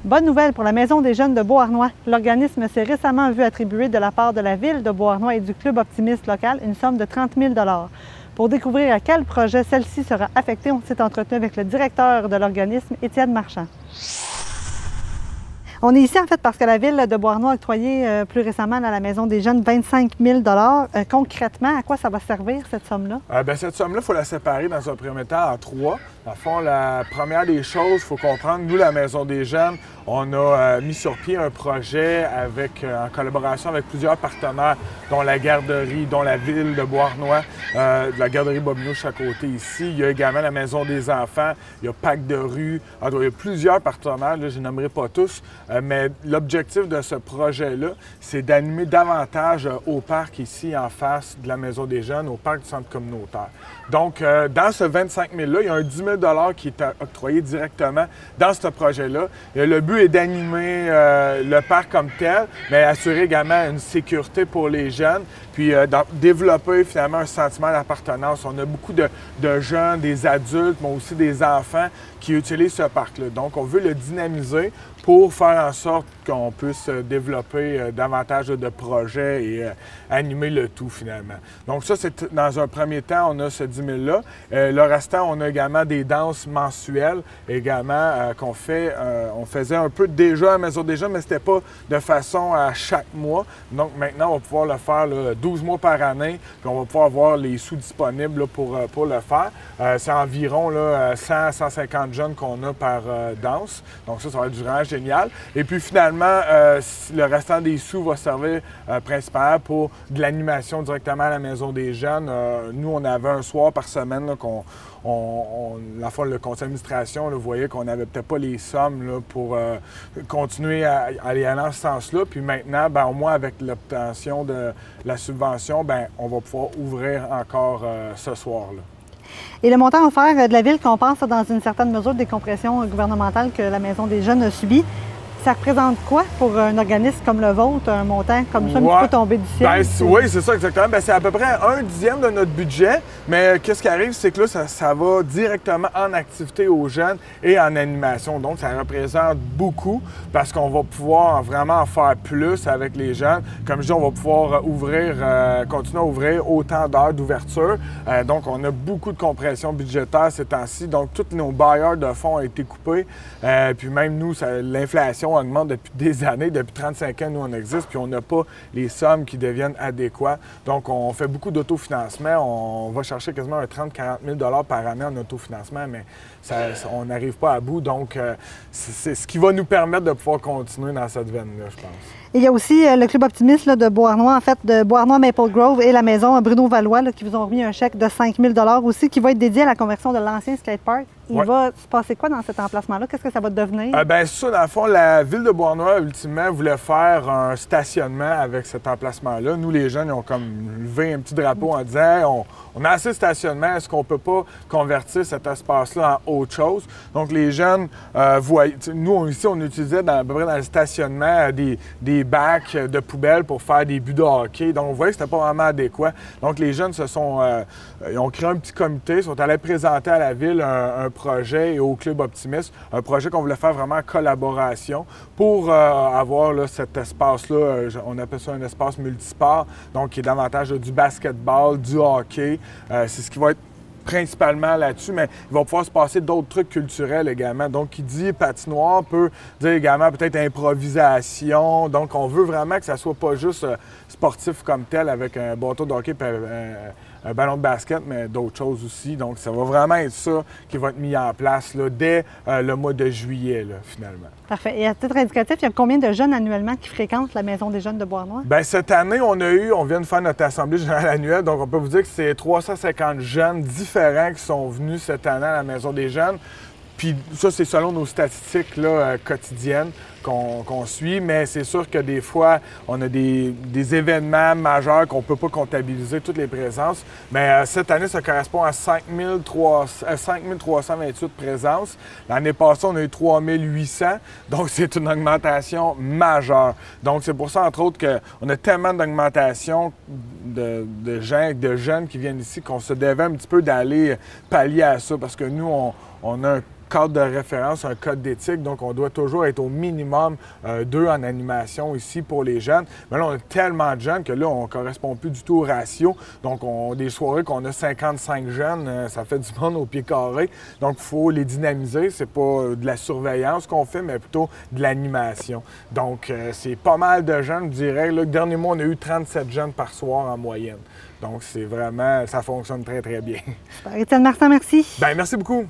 Bonne nouvelle pour la Maison des jeunes de Beauharnois. L'organisme s'est récemment vu attribuer de la part de la Ville de Beauharnois et du Club optimiste local une somme de 30 000 $. Pour découvrir à quel projet celle-ci sera affectée, on s'est entretenu avec le directeur de l'organisme, Étienne Marchand. On est ici en fait parce que la Ville de Beauharnois a octroyé plus récemment à la Maison des jeunes 25 000 $. Concrètement, à quoi ça va servir cette somme-là? Cette somme-là, il faut la séparer dans un premier temps en trois. Dans le fond, la première des choses, il faut comprendre, nous, la Maison des jeunes, on a mis sur pied un projet en collaboration avec plusieurs partenaires, dont la garderie, dont la Ville de Beauharnois, la garderie Bobino de chaque côté ici. Il y a également la Maison des enfants, il y a Pâques de rue. Il y a plusieurs partenaires, là, je ne nommerai pas tous, mais l'objectif de ce projet-là, c'est d'animer davantage au parc ici en face de la Maison des jeunes, au parc du centre communautaire. Donc, dans ce 25 000 $-là, il y a un 10 000 $ qui est octroyé directement dans ce projet-là. Le but est d'animer le parc comme tel, mais assurer également une sécurité pour les jeunes, puis développer finalement un sentiment d'appartenance. On a beaucoup de jeunes, des adultes, mais aussi des enfants qui utilisent ce parc-là. Donc, on veut le dynamiser pour faire en sorte qu'on puisse développer davantage de projets et animer le tout finalement. Donc ça, c'est dans un premier temps, on a ce 10 000 $-là. Le restant, on a également des danses mensuelles également qu'on fait. On faisait un peu déjà à la Maison des jeunes, mais c'était pas de façon à chaque mois. Donc maintenant, on va pouvoir le faire là, 12 mois par année, puis on va pouvoir avoir les sous disponibles là, pour le faire. C'est environ 100-150 jeunes qu'on a par danse. Donc ça va être vraiment génial. Et puis finalement, le restant des sous va servir principalement pour de l'animation directement à la Maison des jeunes. Nous, on avait un soir par semaine là, le conseil d'administration voyait qu'on n'avait peut-être pas les sommes là, pour continuer à aller dans ce sens-là. Puis maintenant, au moins avec l'obtention de la subvention, on va pouvoir ouvrir encore ce soir-là. Et le montant offert de la Ville compense dans une certaine mesure des compressions gouvernementales que la Maison des jeunes a subies. Ça représente quoi pour un organisme comme le vôtre, un montant comme ça, un petit peu tombé du ciel? Oui, c'est ça exactement. C'est à peu près un dixième de notre budget, mais qu'est-ce qui arrive, c'est que là, ça va directement en activité aux jeunes et en animation. Donc, ça représente beaucoup parce qu'on va pouvoir vraiment en faire plus avec les jeunes. Comme je dis, on va pouvoir continuer à ouvrir autant d'heures d'ouverture. Donc, on a beaucoup de compression budgétaire ces temps-ci. Donc, tous nos bailleurs de fonds ont été coupés. Puis même nous, l'inflation augmente depuis des années, depuis 35 ans, nous, on existe, puis on n'a pas les sommes qui deviennent adéquates. Donc, on fait beaucoup d'autofinancement. On va chercher quasiment un 30-40 000 $ par année en autofinancement, mais on n'arrive pas à bout. Donc, c'est ce qui va nous permettre de pouvoir continuer dans cette veine-là, je pense. Il y a aussi le Club optimiste là, de Beauharnois, en fait, de Beauharnois Maple Grove et la Maison Bruno Valois là, qui vous ont remis un chèque de 5 000 $ aussi, qui va être dédié à la conversion de l'ancien skatepark. Il va se passer quoi dans cet emplacement-là? Qu'est-ce que ça va devenir? Ça, dans le fond, la Ville de Beauharnois, ultimement, voulait faire un stationnement avec cet emplacement-là. Nous, les jeunes, ils ont comme levé un petit drapeau en disant on a assez de stationnement, est-ce qu'on ne peut pas convertir cet espace-là en autre chose? Donc, les jeunes nous, ici, on utilisait à peu près dans le stationnement des bacs de poubelles pour faire des buts de hockey. Donc, on voyait que c'était pas vraiment adéquat. Donc, les jeunes ils ont créé un petit comité, ils sont allés présenter à la Ville un projet et au Club optimiste, un projet qu'on voulait faire vraiment en collaboration pour avoir là, cet espace-là, on appelle ça un espace multisport, donc qui est davantage du basketball, du hockey. C'est ce qui va être principalement là-dessus, mais il va pouvoir se passer d'autres trucs culturels également. Donc, qui dit patinoire peut dire également peut-être improvisation. Donc, on veut vraiment que ça soit pas juste sportif comme tel avec un bâton de hockey et un ballon de basket, mais d'autres choses aussi. Donc, ça va vraiment être ça qui va être mis en place là, dès le mois de juillet, là, finalement. Parfait. Et à titre indicatif, il y a combien de jeunes annuellement qui fréquentent la Maison des jeunes de Beauharnois? Cette année, on vient de faire notre assemblée générale annuelle, donc on peut vous dire que c'est 350 jeunes différents qui sont venus cette année à la Maison des jeunes. Puis ça, c'est selon nos statistiques là, quotidiennes qu'on suit, mais c'est sûr que des fois, on a des événements majeurs qu'on ne peut pas comptabiliser toutes les présences. Mais cette année, ça correspond à 5 328 présences. L'année passée, on a eu 3 800, donc c'est une augmentation majeure. Donc c'est pour ça, entre autres, qu'on a tellement d'augmentation de jeunes qui viennent ici qu'on se devait un petit peu d'aller pallier à ça, parce que nous, on a un cadre de référence, un code d'éthique, donc on doit toujours être au minimum 2 en animation ici pour les jeunes. Mais là, on a tellement de jeunes que là, on ne correspond plus du tout au ratio. Donc, des soirées qu'on a 55 jeunes, ça fait du monde au pied carré. Donc, il faut les dynamiser. C'est pas de la surveillance qu'on fait, mais plutôt de l'animation. Donc, c'est pas mal de jeunes, je dirais. Là, le dernier mois, on a eu 37 jeunes par soir en moyenne. Donc, c'est vraiment, ça fonctionne très, très bien. Super. Étienne Marsan, merci. Bien, merci beaucoup.